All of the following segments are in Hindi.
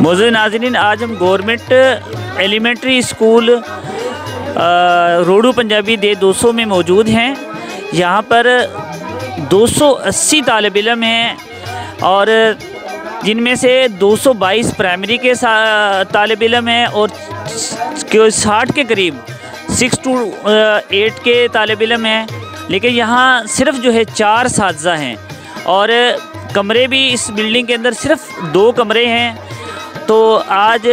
मौजूद नाज़रीन, आज हम government elementary school Rohru Punjabi दे 200 में मौजूद हैं। यहाँ पर 280 तालिब इल्म हैं और जिनमें से 222 प्राइमरी के तालिब इल्म हैं और 60 के करीब 6 to 8 के तालिब इल्म हैं। लेकिन यहाँ सिर्फ जो है 4 साथीज़ा हैं और कमरे भी इस बिल्डिंग के अंदर सिर्फ 2 कमरे हैं। तो आज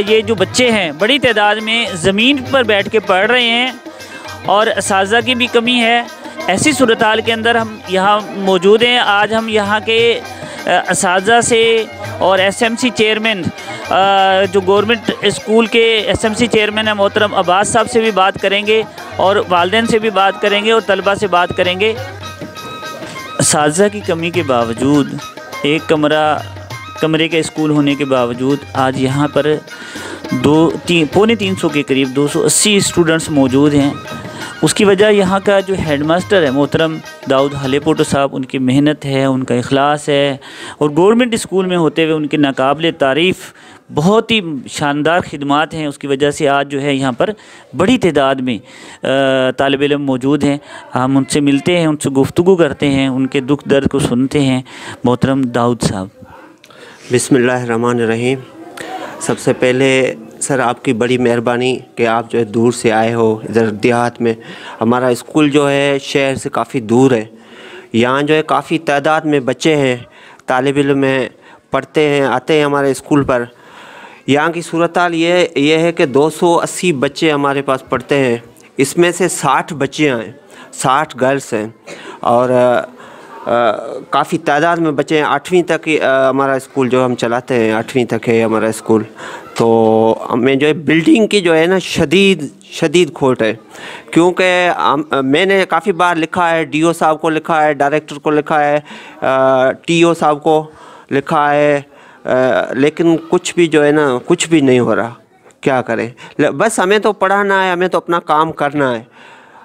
ये जो बच्चे हैं बड़ी तादाद में ज़मीन पर बैठ के पढ़ रहे हैं और असातिज़ा की भी कमी है। ऐसी सूरत हाल के अंदर हम यहाँ मौजूद हैं। आज हम यहाँ के असातिज़ा से और एसएमसी चेयरमैन जो गवर्नमेंट स्कूल के एसएमसी चेयरमैन हैं मोहतरम अब्बास साहब से भी बात करेंगे और वालिदैन से भी बात करेंगे और तलबा से बात करेंगे। असातिज़ा की कमी के बावजूद, एक कमरे के स्कूल होने के बावजूद आज यहाँ पर 350 के करीब 280 स्टूडेंट्स मौजूद हैं। उसकी वजह यहाँ का जो हेडमास्टर है मोहतरम दाऊद हालेपोटो साहब, उनकी मेहनत है, उनका इखलास है और गवर्नमेंट स्कूल में होते हुए उनकी नाकाबिले तारीफ़ बहुत ही शानदार खिदमात हैं। उसकी वजह से आज जो है यहाँ पर बड़ी तादाद में तालिब इल्म मौजूद हैं। हम उनसे मिलते हैं, उनसे गुफ्तगू करते हैं, उनके दुख दर्द को सुनते हैं। मोहतरम दाऊद साहब, बिस्मिल्लाहिर्रहमानिर्रहीम। सबसे पहले सर आपकी बड़ी मेहरबानी कि आप जो है दूर से आए हो इधर देहात में। हमारा स्कूल जो है शहर से काफ़ी दूर है। यहाँ जो है काफ़ी तादाद में बच्चे हैं, तालिब इल्म में पढ़ते हैं, आते हैं हमारे स्कूल पर। यहाँ की सूरत हाल ये है कि 280 बच्चे हमारे पास पढ़ते हैं। इसमें से 60 बच्चियाँ हैं, 60 गर्ल्स हैं और काफ़ी तादाद में बच्चे हैं। 8वीं तक हमारा स्कूल जो हम चलाते हैं 8वीं तक है हमारा स्कूल। तो हमें जो है बिल्डिंग की जो है ना शदीद खोट है, क्योंकि मैंने काफ़ी बार लिखा है, डीओ साहब को लिखा है, डायरेक्टर को लिखा है, टीओ साहब को लिखा है, लेकिन कुछ भी जो है ना कुछ भी नहीं हो रहा। क्या करें, बस हमें तो पढ़ाना है, हमें तो अपना काम करना है,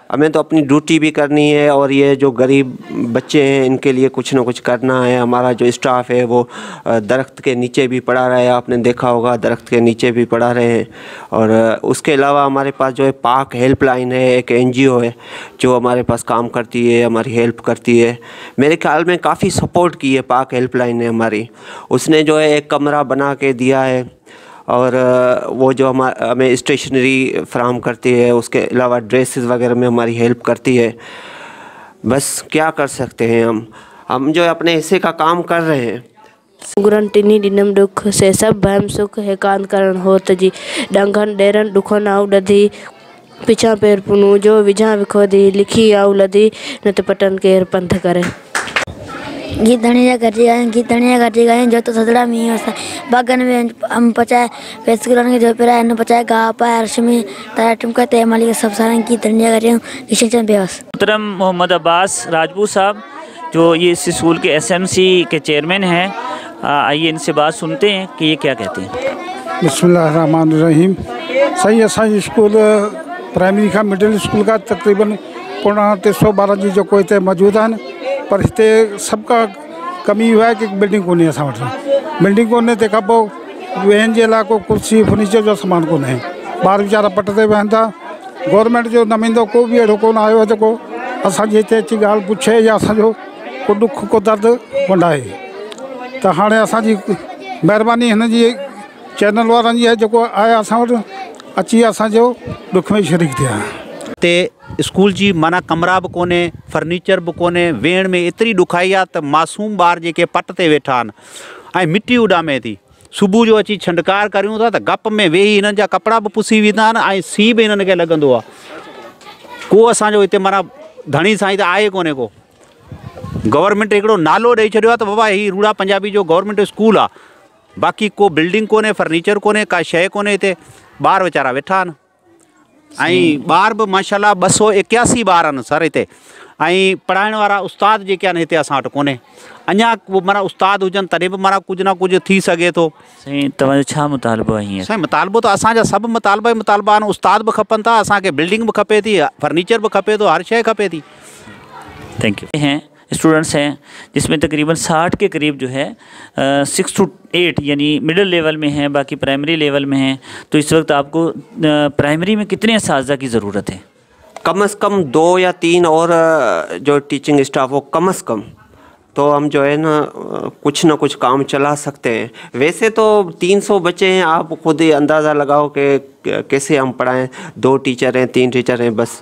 हमें तो अपनी ड्यूटी भी करनी है और ये जो गरीब बच्चे हैं इनके लिए कुछ ना कुछ करना है। हमारा जो स्टाफ है वो दरख्त के नीचे भी पढ़ा रहा है, आपने देखा होगा दरख्त के नीचे भी पढ़ा रहे हैं। और उसके अलावा हमारे पास जो है पाक हेल्पलाइन है, एक एनजीओ है जो हमारे पास काम करती है, हमारी हेल्प करती है। मेरे ख्याल में काफ़ी सपोर्ट की है पाक हेल्पलाइन ने हमारी। उसने जो है एक कमरा बना के दिया है और वो जो हमें स्टेशनरी फराहम करती है, उसके अलावा ड्रेसेस वगैरह में हमारी हेल्प करती है। बस क्या कर सकते हैं, हम जो है अपने हिस्से का काम कर रहे हैं। गुरंटिनी दिनम दुख से सब भयम सुख है कान करण होत जी डंगन डेरन दुखो नाउ डधी पिछा पैर पुनु जो विझा विखो दी लिखी आउ लधी नत पटन केर पंथ करे। गीत धनिया करती गए जो तो सदड़ा मी होता बागन में हम पचाए फेसकुलन के जो पेरा इन पचाए गा पाए अर्शमी तारा तुम कहते हैं मालिक सब सारे गीत धनिया कर रही हूँ किशन बेवस। मोहतरम मोहम्मद अब्बास राजपूत साहब जो ये इस स्कूल के एसएमसी के चेयरमैन हैं, आइए इनसे बात सुनते हैं कि ये क्या कहते हैं। बिस्मिल्लाहिर्रहमानिर्रहीम। सही असा स्कूल प्राइमरी का मिडिल स्कूल का तकरीबन 312 जी जो कोई मौजूद हैं, पर इतने सबका कमी हुआ है कि बिल्डिंग को नहीं असां वटि बिल्डिंग को ने तंहिंखां पोइ वेहण जे लाइ को कुर्सी फर्नीचर जो सामान को है। ॿार वीचारा पट ते वेहनि था। गवर्नमेंट जो नुमाइंदो को बि अहिड़ो कोन आयो आहे जेको असांजे हिते अची ॻाल्हि पुछे या असांजो को दुख को दर्द वंडाए। त हाणे असांजी महिरबानी हिन जी चैनल वारनि जी आहे जेको आया असां वटि अची असांजो दुख में शरीक थिया। ते स्कूल जी माना कमरा भी कोने, फर्नीचर भी कोने, वेण में एतरी ॾुखाई आहे त मासूम ॿार जेके पट ते वेठा आहिनि ऐं मिटी उॾामे थी। सुबुह जो अची छंडकार करियूं था त गप में वेही हिननि जा कपिड़ा बि पुसी वेंदा आहिनि ऐं सीउ बि हिननि खे लॻंदो आहे। को असांजो हिते माना धणी साईं त आहे कोन्हे को। गवर्नमेंट हिकिड़ो नालो ॾेई छॾियो आहे त बाबा हीउ रूड़ा पंजाबी जो गवर्नमेंट स्कूल आहे, बाक़ी को बिल्डिंग कोन्हे, फर्नीचर कोन्हे, का शइ कोन्हे। हिते ॿार वीचारा वेठा आहिनि ऐं ॿार बि माशाल्लाह 281 ॿार आहिनि सर हिते। ऐं पढ़ाइण वारा उस्ताद जेके आहिनि हिते असां वटि कोन्हे। अञा माना उस्ताद हुजनि तॾहिं बि माना कुझु न कुझु थी सघे थो। साईं तव्हांजो छा मुतालबो आहे हीअं? साईं मुतालबो त असांजा सभु मुतालबा आहिनि। उस्ताद बि खपनि था, असांखे बिल्डिंग बि खपे थी, फर्नीचर बि खपे थो, हर शइ खपे थी। Thank you. हैं स्टूडेंट्स हैं, जिसमें तकरीबन 60 के करीब जो है 6 to 8 यानी मिडिल लेवल में हैं, बाकी प्राइमरी लेवल में हैं। तो इस वक्त आपको प्राइमरी में कितने असातिज़ा की ज़रूरत है? कम से कम 2 या 3 और जो टीचिंग स्टाफ हो कम से कम, तो हम जो है ना कुछ काम चला सकते हैं। वैसे तो 300 बच्चे हैं, आप खुद ही अंदाज़ा लगाओ कि कैसे हम पढ़ाएं। 2 टीचर हैं, 3 टीचर हैं बस,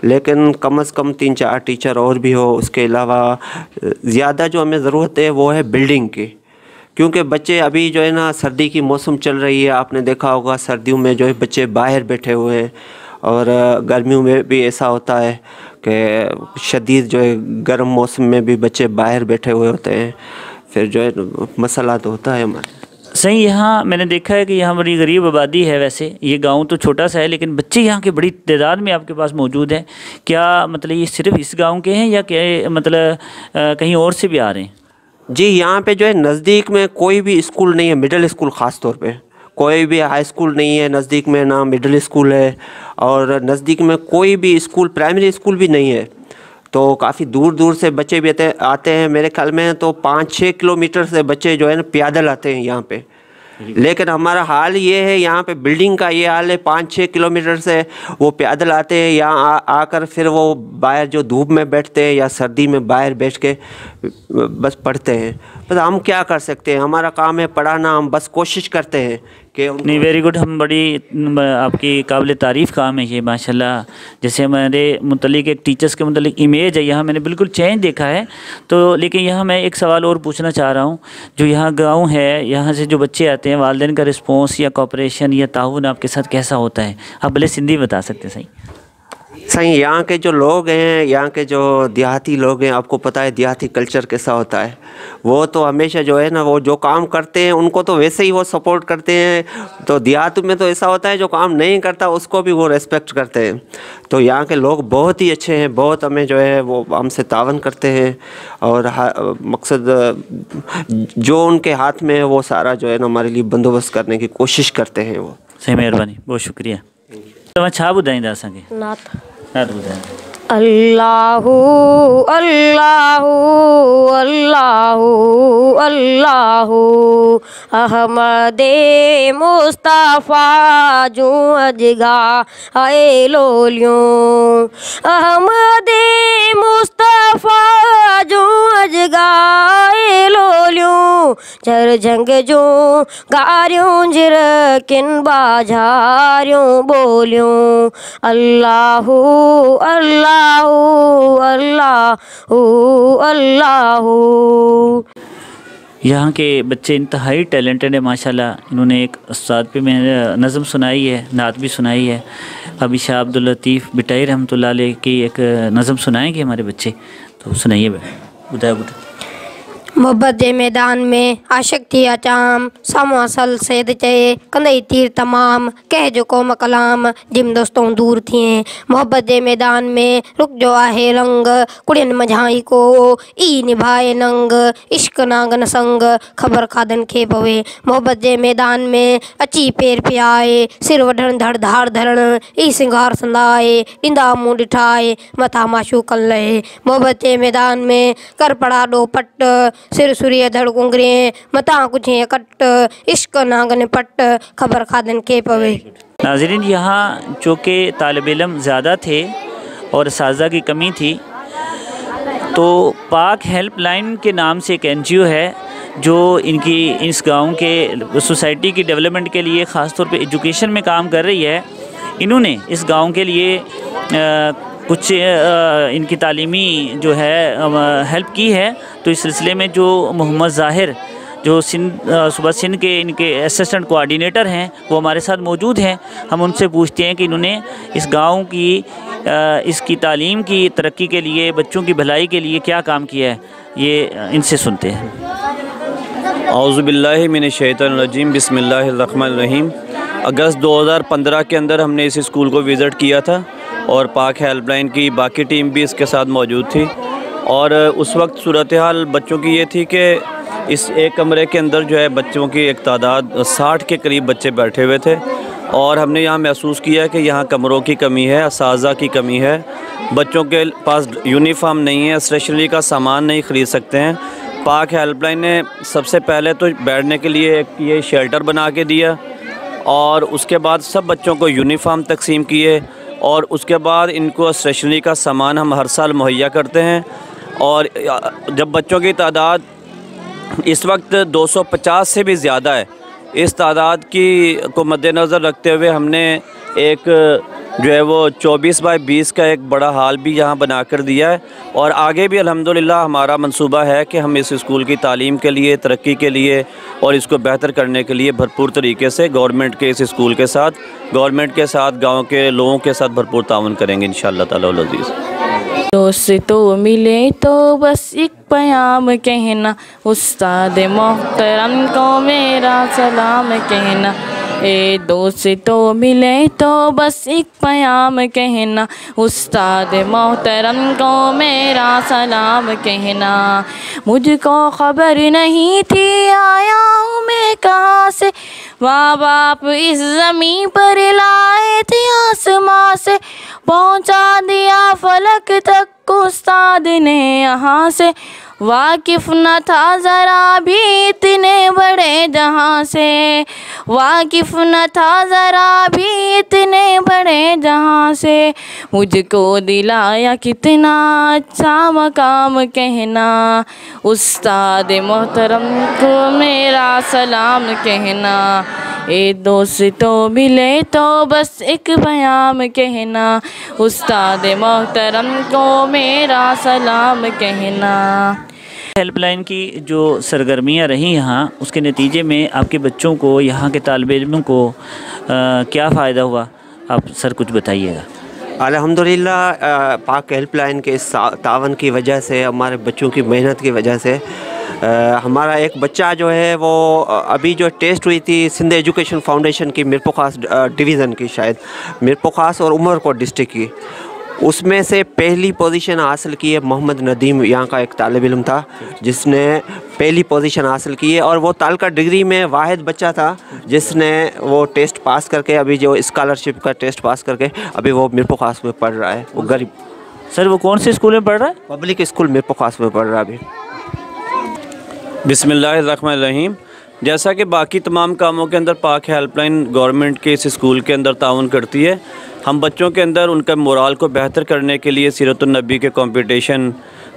लेकिन कम से कम 3-4 टीचर और भी हो। उसके अलावा ज़्यादा जो हमें ज़रूरत है वो है बिल्डिंग की, क्योंकि बच्चे अभी जो है ना सर्दी की मौसम चल रही है, आपने देखा होगा सर्दियों में जो है बच्चे बाहर बैठे हुए हैं, और गर्मियों में भी ऐसा होता है कि शदीद जो है गर्म मौसम में भी बच्चे बाहर बैठे हुए होते हैं। फिर जो है मसला तो होता है हमारे। सही, यहाँ मैंने देखा है कि यहाँ बड़ी गरीब आबादी है। वैसे ये गांव तो छोटा सा है, लेकिन बच्चे यहाँ के बड़ी तादाद में आपके पास मौजूद हैं। क्या मतलब ये सिर्फ इस गांव के हैं या क्या मतलब कहीं और से भी आ रहे हैं? जी, यहाँ पे जो है नज़दीक में कोई भी स्कूल नहीं है, मिडिल स्कूल ख़ास तौर पे कोई भी हाई स्कूल नहीं है नज़दीक में, ना मिडिल स्कूल है, और नज़दीक में कोई भी स्कूल प्राइमरी स्कूल भी नहीं है। तो काफ़ी दूर दूर से बच्चे भी आते हैं। मेरे ख्याल में तो 5-6 किलोमीटर से बच्चे जो है ना पैदल आते हैं यहाँ पे। लेकिन हमारा हाल ये है, यहाँ पे बिल्डिंग का ये हाल है, 5-6 किलोमीटर से वो पैदल आते हैं। यहाँ आकर फिर वो बाहर जो धूप में बैठते हैं या सर्दी में बाहर बैठ के बस पढ़ते हैं। बस हम क्या कर सकते हैं, हमारा काम है पढ़ाना, हम बस कोशिश करते हैं कि नहीं, वेरी गुड। हम बड़ी आपकी काबिल तारीफ़ काम है ये माशाल्लाह। जैसे हमारे मुतल्लिक एक टीचर्स के मुतल्लिक इमेज है, यहाँ मैंने बिल्कुल चेंज देखा है। तो लेकिन यहाँ मैं एक सवाल और पूछना चाह रहा हूँ, जो यहाँ गाँव है, यहाँ से जो बच्चे आते हैं, वालिदैन का रिस्पॉन्स या कोऑपरेशन या ताउन आपके साथ कैसा होता है? आप भले सिंधी बता सकते हैं। सही, यहाँ के जो लोग हैं, यहाँ के जो देहाती लोग हैं, आपको पता है देहाती कल्चर कैसा होता है। वो तो हमेशा जो है ना, वो जो काम करते हैं उनको तो वैसे ही वो सपोर्ट करते हैं। तो देहात में तो ऐसा होता है जो काम नहीं करता उसको भी वो रेस्पेक्ट करते हैं। तो यहाँ के लोग बहुत ही अच्छे हैं, बहुत हमें जो है वो हमसे तावन करते हैं, और मकसद जो उनके हाथ में है वो सारा जो है ना हमारे लिए बंदोबस्त करने की कोशिश करते हैं वो। सही, मेहरबानी, बहुत शुक्रिया। तो मैं छा ॿुधाईंदा असांखे? नात ॿुधायो। अल्लाहु अल्लाहु अल्लाहु अल्लाहु अहमदे मुस्तफ़ा जूं अजगा आए लोलियों, अहमदे मुस्तफ़ा जूं अजगा आए लोलियों, जर जंग जो गारियों जिर किन बाजारियों बोलियों। अल्लाहु अल्लाहु अल्लाहु अल्लाहु। यहाँ के बच्चे इंतहाई टैलेंटेड है माशाल्लाह। इन्होंने एक उस्ताद पे मैंने नज़म सुनाई है, नात भी सुनाई है। अभी शाह अब्दुल लतीफ़ बिटाई रहमतुल्लाह अलैह की एक नज़म सुनाएंगे हमारे बच्चे, तो सुनाइए बुधाए बुधा। मोहब्बत जे मैदान में आशिक थी अचाम, साम्हूं असल सैद चए कंदई तीर तमाम, कह जो क़ौम कलाम जिम दोस्तों दूर थिए। मोहब्बत जे मैदान में रुक जो आहे रंग, कुड़ियन मझाई को ई निभाए नंग, इश्क नांगन संग ख़बर खादन खे पवे। मोहब्बत जे मैदान में अची पेर पियाए, सिर वढण धड़ धार धरण ई सिंगार संदाए, ॾींदा मुंहुं ॾिठाए मथा माशूकन लहे। मोहब्बत जे मैदान में कर पड़ा डो पट, सिर सुरिय धड़ गुंगरे मता कुछ कट, इश्क नांगन पट ख़बर खादन के पवे। नाज़रीन, यहाँ चूँकि तालिब इल्म ज़्यादा थे और असातिज़ा की कमी थी, तो पाक हेल्पलाइन के नाम से एक NGO है जो इनकी इस गांव के सोसाइटी की डेवलपमेंट के लिए ख़ास तौर पे एजुकेशन में काम कर रही है। इन्होंने इस गांव के लिए कुछ इनकी तालीमी जो है हेल्प की है। तो इस सिलसिले में जो मोहम्मद ज़ाहिर जो सुबह सिंध के इनके असिस्टेंट कोऑर्डिनेटर हैं, वो हमारे साथ मौजूद हैं। हम उनसे पूछते हैं कि इन्होंने इस गांव की इसकी तालीम की तरक्की के लिए, बच्चों की भलाई के लिए क्या काम किया है। ये इनसे सुनते हैं। औज़ुबिल्लाहि मिनश्शैतानिर्रजीम, बिस्मिल्लाहिर्रहमानिर्रहीम। अगस्त 2015 के अंदर हमने इस स्कूल को विज़िट किया था और पाक हेल्पलाइन की बाकी टीम भी इसके साथ मौजूद थी। और उस वक्त सूरत हाल बच्चों की ये थी कि इस एक कमरे के अंदर जो है बच्चों की एक तादाद 60 के करीब बच्चे बैठे हुए थे। और हमने यहाँ महसूस किया कि यहाँ कमरों की कमी है, असातिज़ा की कमी है, बच्चों के पास यूनिफॉर्म नहीं है, स्टेशनरी का सामान नहीं ख़रीद सकते हैं। पाक हेल्पलाइन ने सबसे पहले तो बैठने के लिए एक ये शेल्टर बना के दिया और उसके बाद सब बच्चों को यूनिफॉर्म तकसीम किए और उसके बाद इनको स्टेशनरी का सामान हम हर साल मुहैया करते हैं। और जब बच्चों की तादाद इस वक्त 250 से भी ज़्यादा है, इस तादाद की को मद्देनज़र रखते हुए हमने एक जो है वो 24 बाई 20 का एक बड़ा हाल भी यहाँ बना कर दिया है। और आगे भी अल्हम्दुलिल्लाह हमारा मंसूबा है कि हम इस स्कूल की तालीम के लिए, तरक्की के लिए और इसको बेहतर करने के लिए भरपूर तरीके से गवर्नमेंट के इस स्कूल के साथ, गवर्नमेंट के साथ, गाँव के लोगों के साथ भरपूर ताउन करेंगे इंशाअल्लाह ताला अल अज़ीज़। दोस्तों मिले तो बस एक पैगाम कहना, उस्ताद मोहतरम को मेरा सलाम कहना। ए दोस्तों मिले तो बस एक पैगाम कहना, उस्ताद मोहतरम को मेरा सलाम कहना। मुझको खबर नहीं थी आया हूँ मैं कहाँ से, माँ बाप इस ज़मीं पर लाए थे आसमां से, पहुँचा दिया फलक तक उस्ताद ने यहाँ से। वाकिफ़ न था ज़रा भी इतने बड़े जहाँ से, वाकिफ़ न था ज़रा भी इतने बड़े जहाँ से। मुझको दिलाया कितना अच्छा मकाम कहना, उस्ताद मोहतरम को मेरा सलाम कहना। ए दोस्तों मिले तो बस एक बयाम कहना, उस्ताद मोहतरम को मेरा सलाम कहना। हेल्पलाइन की जो सरगर्मियाँ रही यहाँ, उसके नतीजे में आपके बच्चों को, यहाँ के तालिब इल्मों को क्या फ़ायदा हुआ, आप सर कुछ बताइएगा। अल्हम्दुलिल्लाह पाक हेल्पलाइन के इस तावन की वजह से, हमारे बच्चों की मेहनत की वजह से हमारा एक बच्चा जो है वो अभी जो टेस्ट हुई थी सिंध एजुकेशन फाउंडेशन की मीरपुर खास डिवीज़न की, शायद मीरपुर खास और उमरकोट डिस्ट्रिक्ट की, उसमें से पहली पोजीशन हासिल की है मोहम्मद नदीम, यहाँ का एक तालिब इल्म था जिसने पहली पोजीशन हासिल की है। और वो तालका डिग्री में वाहिद बच्चा था जिसने वो टेस्ट पास करके, अभी जो स्कॉलरशिप का टेस्ट पास करके अभी वो मीरपुर खास में पढ़ रहा है। वो गरीब। सर वो कौन से स्कूल में पढ़ रहा है? पब्लिक स्कूल मीरपुर खास में पढ़ रहा है अभी। बिस्मिल्लाहिर्रहमानिर्रहीम। जैसा कि बाकी तमाम कामों के अंदर पाक हेल्पलाइन गवर्नमेंट के इस स्कूल के अंदर ताउन करती है, हम बच्चों के अंदर उनका मोराल को बेहतर करने के लिए सीरतुन नबी के कंपटीशन,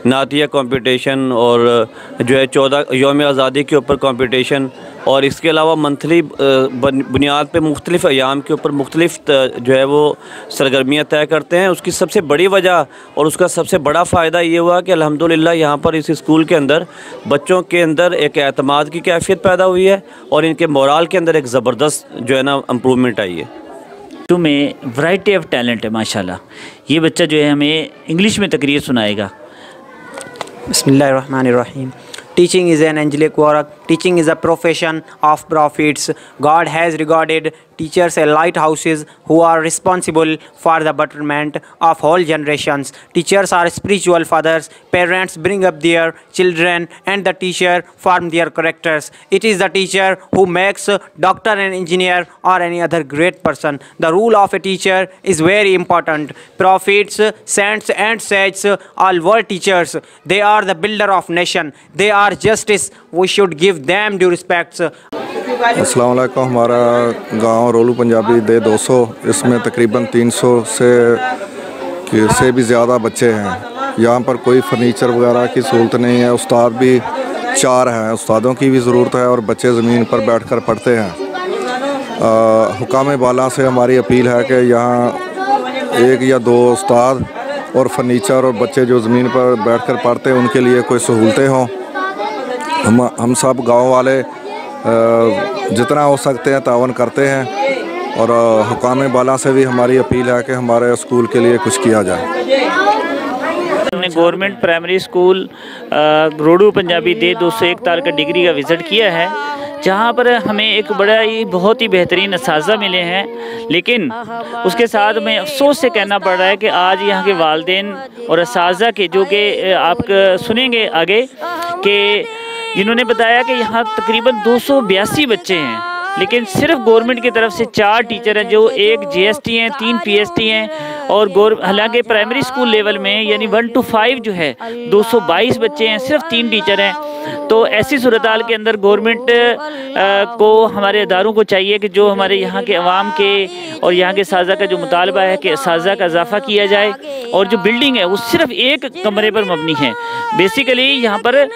नातिया कंपटीशन और जो है 14 यौम आज़ादी के ऊपर कंपटीशन और इसके अलावा मंथली बुनियाद पे मुख्तलिफ़ अयाम के ऊपर मुख्तलिफ़ जो है वो सरगर्मियाँ तय करते हैं। उसकी सबसे बड़ी वजह और उसका सबसे बड़ा फ़ायदा ये हुआ कि अल्हम्दुलिल्लाह यहाँ पर इस स्कूल के अंदर बच्चों के अंदर एक एतमाद की कैफियत पैदा हुई है और इनके मोराल के अंदर एक ज़बरदस्त जो है ना इम्प्रूवमेंट आई है। में वैरायटी ऑफ टैलेंट है माशाल्लाह। ये बच्चा जो है हमें इंग्लिश में तकरीर सुनाएगा। बिस्मिल्लाहिर्रहमानिर्रहीम। Teaching is an angelic work. Teaching is a profession of prophets. God has regarded teachers as lighthouses who are responsible for the betterment of whole generations. Teachers are spiritual fathers. Parents bring up their children and the teacher form their characters. It is the teacher who makes doctor and engineer or any other great person. The role of a teacher is very important. Prophets, saints and sages all were teachers. They are the builder of nation. They are justice. We should give them due respects. अस्सलाम वालेकुम। हमारा गांव रोलू पंजाबी दे 200, इसमें तकरीबन 300 से भी ज़्यादा बच्चे हैं। यहाँ पर कोई फर्नीचर वगैरह की सहूलत नहीं है। उस्ताद भी 4 हैं, उस्तादों की भी ज़रूरत है और बच्चे ज़मीन पर बैठकर पढ़ते हैं। हुकाम बाला से हमारी अपील है कि यहाँ 1 या 2 उस्ताद और फर्नीचर और बच्चे जो ज़मीन पर बैठकर पढ़ते हैं उनके लिए कोई सहूलतें हों। हम सब गाँव वाले जितना हो सकते हैं तावन करते हैं और हुकाम बाला से भी हमारी अपील है कि हमारे स्कूल के लिए कुछ किया जाए। हमने government primary school Rohru Punjabi दे 201 ताल का डिग्री का विज़िट किया है, जहाँ पर हमें एक बड़ा ही बहुत ही बेहतरीन असातिज़ा मिले हैं। लेकिन उसके साथ में अफसोस से कहना पड़ रहा है कि आज यहाँ के वालिदैन और असातिज़ा के, जो कि आप सुनेंगे आगे, कि जिन्होंने बताया कि यहाँ तकरीबन 282 बच्चे हैं लेकिन सिर्फ गवर्नमेंट की तरफ से 4 टीचर हैं, जो एक जीएसटी हैं, 3 पीएसटी हैं और हालांकि प्राइमरी स्कूल लेवल में यानी 1 to 5 जो है 222 बच्चे हैं, सिर्फ 3 टीचर हैं। तो ऐसी सूरत हाल के अंदर गवर्नमेंट को, हमारे इदारों को चाहिए कि जो हमारे यहाँ के अवाम के और यहाँ के साजा का जो मुतालबा है कि साजा का इजाफा किया जाए, और जो बिल्डिंग है वो सिर्फ एक कमरे पर मबनी है। बेसिकली यहाँ पर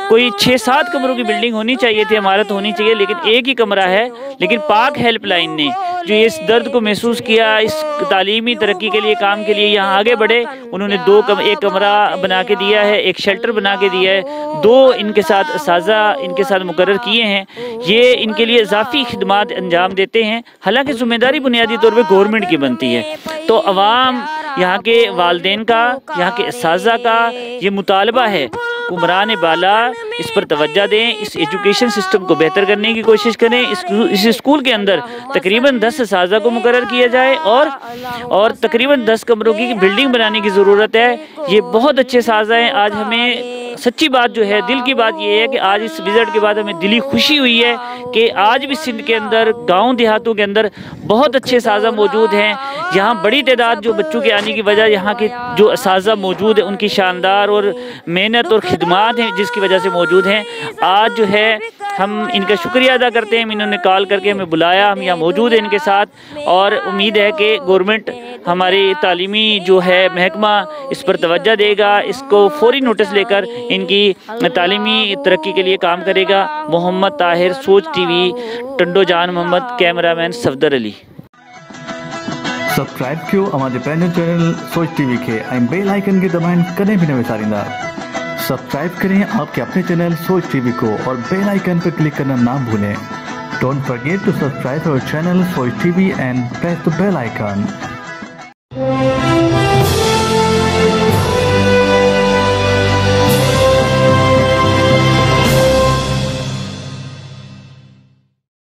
कोई 6-7 कमरों की बिल्डिंग होनी चाहिए थी, इमारत होनी चाहिए, लेकिन एक ही कमरा है। लेकिन पाक हेल्पलाइन ने जो इस दर्द को महसूस किया, इस तालीमी तरक्की के लिए, काम के लिए यहाँ आगे बढ़े, उन्होंने एक कमरा बना के दिया है, एक शेल्टर बना के दिया है, 2 इनके साथ साजा इनके साथ मुकर्रर किए हैं। ये इनके लिए इजाफी खिदमात अंजाम देते हैं। हालांकि जिम्मेदारी बुनियादी तौर पर गवर्नमेंट की बनती है। तो अवाम, यहाँ के वालदेन का, यहाँ के साजा का ये मुतालबा है, हुक्मरान बाला इस पर तवज्जो दें, इस एजुकेशन सिस्टम को बेहतर करने की कोशिश करें। इस स्कूल के अंदर तकरीबन 10 साजा को मुकर्रर किया जाए और तकरीबन 10 कमरों की बिल्डिंग बनाने की ज़रूरत है। ये बहुत अच्छे साजा हैं। आज हमें सच्ची बात जो है, दिल की बात ये है कि आज इस विज़िट के बाद हमें दिली खुशी हुई है कि आज भी सिंध के अंदर, गाँव देहातों के अंदर बहुत अच्छे साजा मौजूद हैं। यहाँ बड़ी तादाद जो बच्चों के आने की वजह, यहाँ के जो साजा मौजूद है उनकी शानदार और मेहनत और खिदमात हैं जिसकी वजह से मौजूद हैं। आज जो है हम इनका शुक्रिया अदा करते हैं, इन्होंने कॉल करके हमें बुलाया, हम यहाँ मौजूद हैं इनके साथ, और उम्मीद है कि गवर्नमेंट हमारी तालीमी जो है महकमा इस पर तवज्जो देगा, इसको फौरी नोटिस लेकर इनकी तालीमी तरक्की के लिए काम करेगा। मोहम्मद ताहिर, सोच टीवी, टंडो जान मोहम्मद, कैमरामैन सफदर अली। सब्सक्राइब कयो हमारे पंहिंजो चैनल सोच टीवी के ऐं बेल आइकन के दबाइण कदें भी न विसारींदा। सब्सक्राइब करें आपके अपने चैनल सोच टीवी को और बेल आइकन पर क्लिक करना ना भूलें। Don't forget to subscribe our channel Soch TV and press the bell icon.